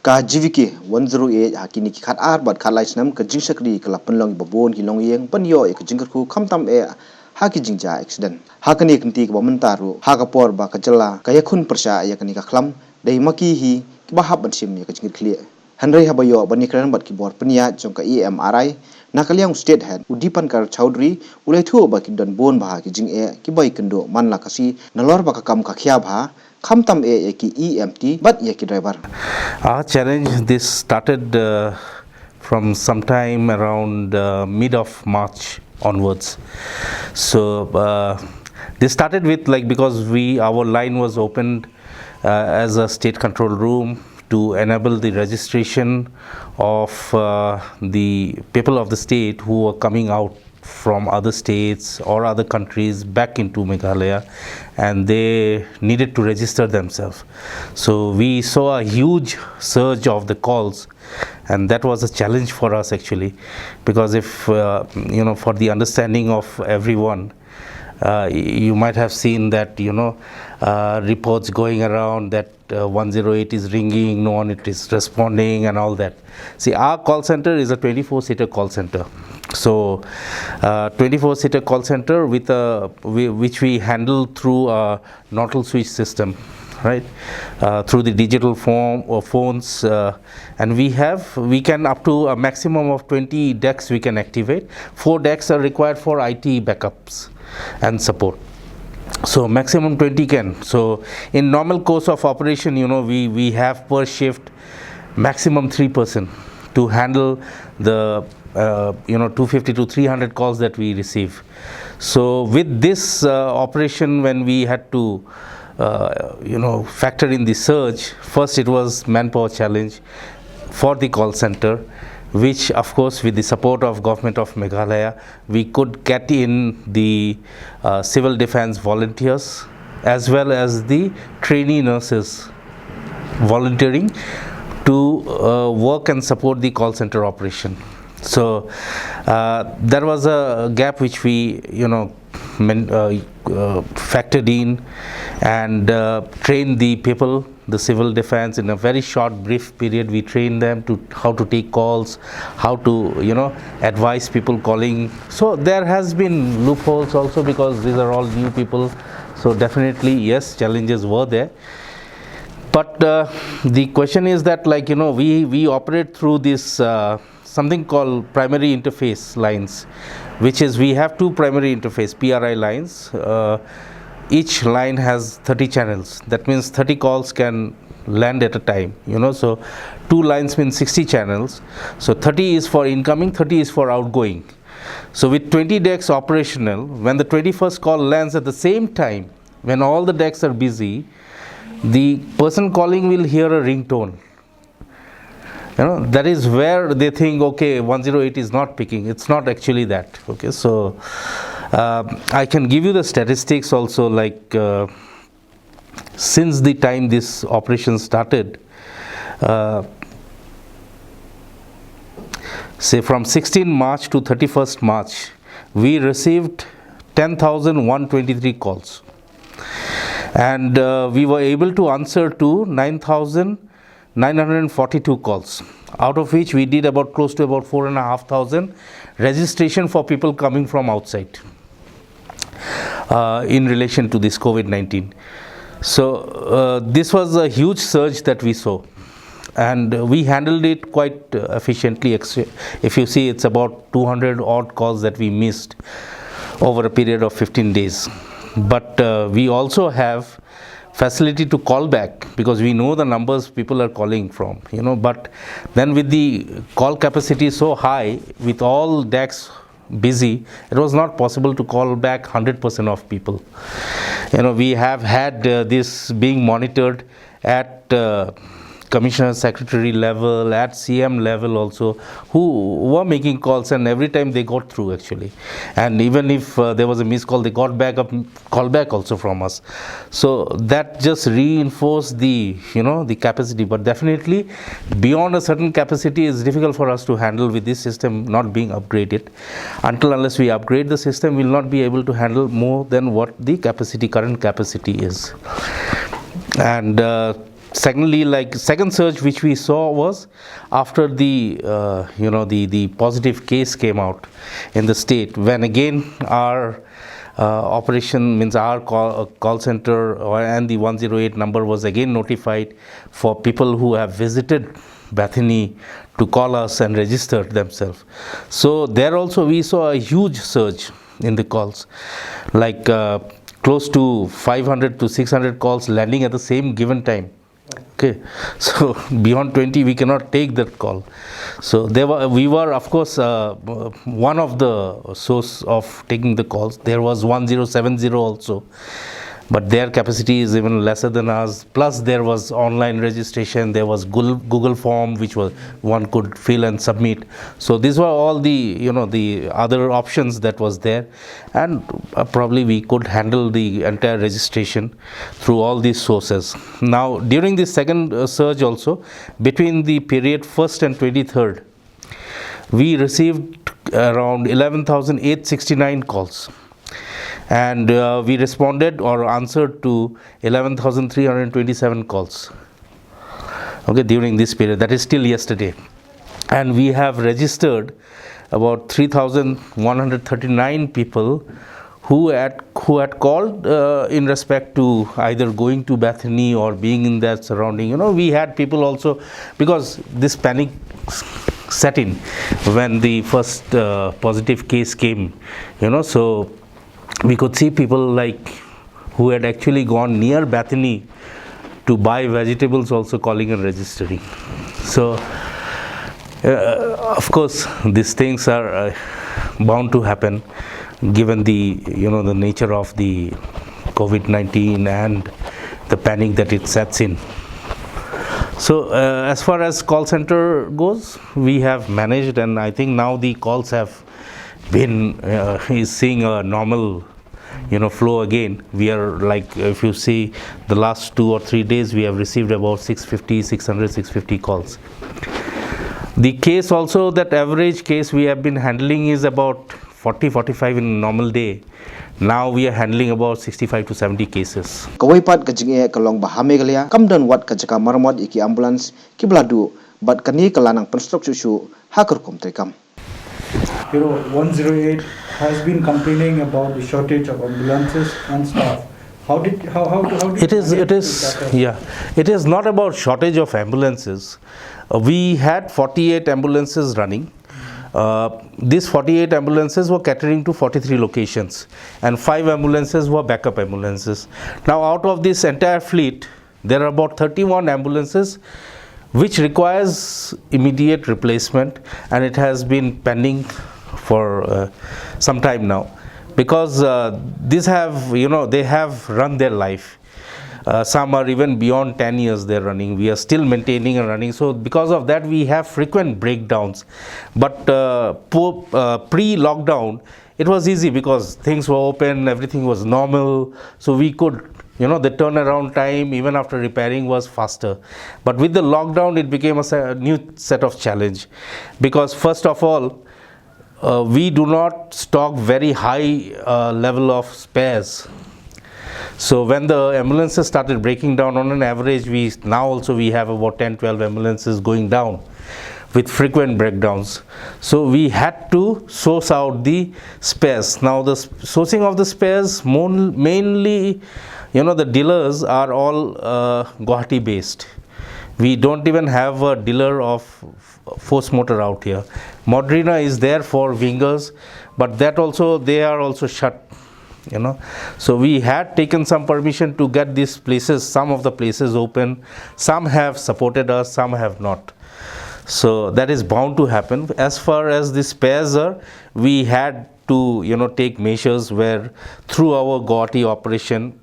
ka jivike 108 hakini ki khat ar bat khalai snam ka jingsakri kala panlong babon ki long yeng pan yo ek jingkru khamtam e haki jingja accident hakani kanti ka bamantaru haka por ba ka jala ka yakhun persha yakani ka khlam dei maki hi ba hab ban sim ya ka jingir clear hanrei habayo bani kran bat ki bor pania jong ka EMRI nakaliang state head udipan kar chaudhry ulai thu ba ki don bon ba ki jing e ki bai kendo manla kasi nalor ba ka kam ka khya bha khamtam e ki EMT but ye ki driver. Our challenge this started from sometime around mid of March onwards. So this started with because our line was opened as a state control room to enable the registration of the people of the state who were coming out from other states or other countries back into Meghalaya, and they needed to register themselves. So we saw a huge surge of the calls, and that was a challenge for us actually, because if for the understanding of everyone, you might have seen that reports going around that 108 is ringing, no one is responding and all that. See, our call center is a 24-seater call center. So 24-seater call center which we handle through a Nortel switch system, right, through the digital form or phones, and we can up to a maximum of 20 decks we can activate. 4 decks are required for IT backups and support, so maximum 20 can. So in normal course of operation, we have per shift maximum 3 person to handle the 250 to 300 calls that we receive. So with this operation, when we had to factor in the surge, first it was manpower challenge for the call center, which of course with the support of Government of Meghalaya, we could get in the civil defense volunteers as well as the trainee nurses volunteering to work and support the call center operation. So there was a gap which we factored in and trained the people, the civil defense, in a very short brief period. We trained them to how to take calls, how to advise people calling. So there has been loopholes also, because these are all new people. So definitely yes, challenges were there. But the question is that we operate through this something called primary interface lines, which is we have 2 primary interface PRI lines. Each line has 30 channels. That means 30 calls can land at a time. So 2 lines means 60 channels. So 30 is for incoming, 30 is for outgoing. So with 20 decks operational, when the 21st call lands at the same time, when all the decks are busy, the person calling will hear a ringtone. That is where they think, okay, 108 is not picking. It's not actually that. Okay, so I can give you the statistics also, since the time this operation started, say from 16 March to 31st March, we received 10,123 calls. And we were able to answer to 9,942 calls, out of which we did close to about 4,500 registration for people coming from outside in relation to this COVID-19. So this was a huge surge that we saw, and we handled it quite efficiently. If you see, it's about 200 odd calls that we missed over a period of 15 days. But we also have facility to call back, because we know the numbers people are calling from, but then with the call capacity so high, with all decks busy, it was not possible to call back 100% of people. We have had this being monitored at commissioner secretary level, at CM level also, who were making calls, and every time they got through actually. And even if there was a missed call, they got back a call back also from us. So that just reinforced the the capacity. But definitely beyond a certain capacity is difficult for us to handle with this system not being upgraded. Unless we upgrade the system, we'll not be able to handle more than what the current capacity is. And secondly, like second surge which we saw was after the the positive case came out in the state, when again our operation, means our call center and the 108 number was again notified for people who have visited Bethany to call us and register themselves. So there also we saw a huge surge in the calls, like close to 500 to 600 calls landing at the same given time. Okay, so beyond 20 we cannot take that call. So we were of course one of the source of taking the calls. There was 1070 also, but their capacity is even lesser than ours. Plus there was online registration, there was Google form which was one could fill and submit. So these were all the the other options that was there, and probably we could handle the entire registration through all these sources. Now during the second surge also, between the period 1st and 23rd, we received around 11,869 calls, and we responded or answered to 11,327 calls, okay, during this period, that is till yesterday. And we have registered about 3,139 people who had called in respect to either going to Bethany or being in that surrounding. We had people also, because this panic set in when the first positive case came, so we could see people like who had actually gone near Bethany to buy vegetables also calling and registering. So of course these things are bound to happen, given the the nature of the COVID-19 and the panic that it sets in. So as far as call center goes, we have managed, and I think now the calls have been is seeing a normal flow again. We are like, if you see the last 2 or 3 days, we have received about 650 calls. The case also, that average case we have been handling is about 40-45 in a normal day. Now we are handling about 65 to 70 cases. Kawaipat kajing kalong bahame galia kamdan wat kajaka marmot iki ambulance kibladu bat kani kalanang penstrok susu hakar kom tekam. 108 has been complaining about the shortage of ambulances and staff. How did it is not about shortage of ambulances. We had 48 ambulances running. These 48 ambulances were catering to 43 locations, and 5 ambulances were backup ambulances. Now out of this entire fleet, there are about 31 ambulances which requires immediate replacement, and it has been pending for some time now, because these have they have run their life. Some are even beyond 10 years they're running. We are still maintaining and running. So because of that, we have frequent breakdowns. But pre-lockdown, it was easy because things were open, everything was normal. So we could, the turnaround time even after repairing was faster. But with the lockdown, it became a new set of challenge, because first of all, we do not stock very high level of spares. So when the ambulances started breaking down, on an average, we have about 10-12 ambulances going down with frequent breakdowns. So we had to source out the spares. Now the sourcing of the spares, mainly, the dealers are all Guwahati based. We don't even have a dealer of force motor out here. Modrina is there for wingers, but that also, they are also shut. So we had taken some permission to get these places, some of the places open. Some have supported us, some have not. So that is bound to happen. As far as the spares are, we had to take measures where through our Guwahati operation,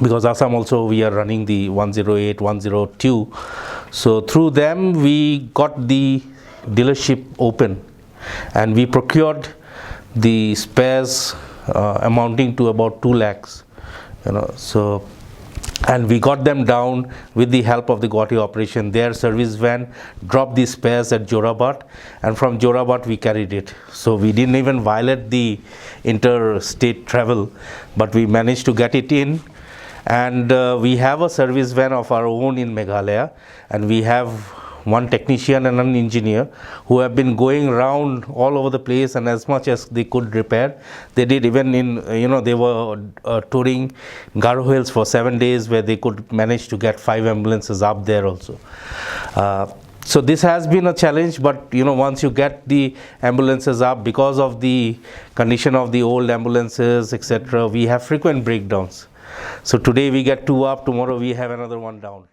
because Assam also we are running the 108, 102. So through them we got the dealership open, and we procured the spares amounting to about 2 lakhs, so, and we got them down with the help of the Guwahati operation. Their service van dropped the spares at Jorabat, and from Jorabat we carried it. So we didn't even violate the interstate travel, but we managed to get it in, And we have a service van of our own in Meghalaya, and we have one technician and an engineer who have been going around all over the place, and as much as they could repair, they did. Even in, they were touring Garo Hills for 7 days, where they could manage to get 5 ambulances up there also. So this has been a challenge, but once you get the ambulances up, because of the condition of the old ambulances, etc., we have frequent breakdowns. So today we get 2 up, tomorrow we have another 1 down.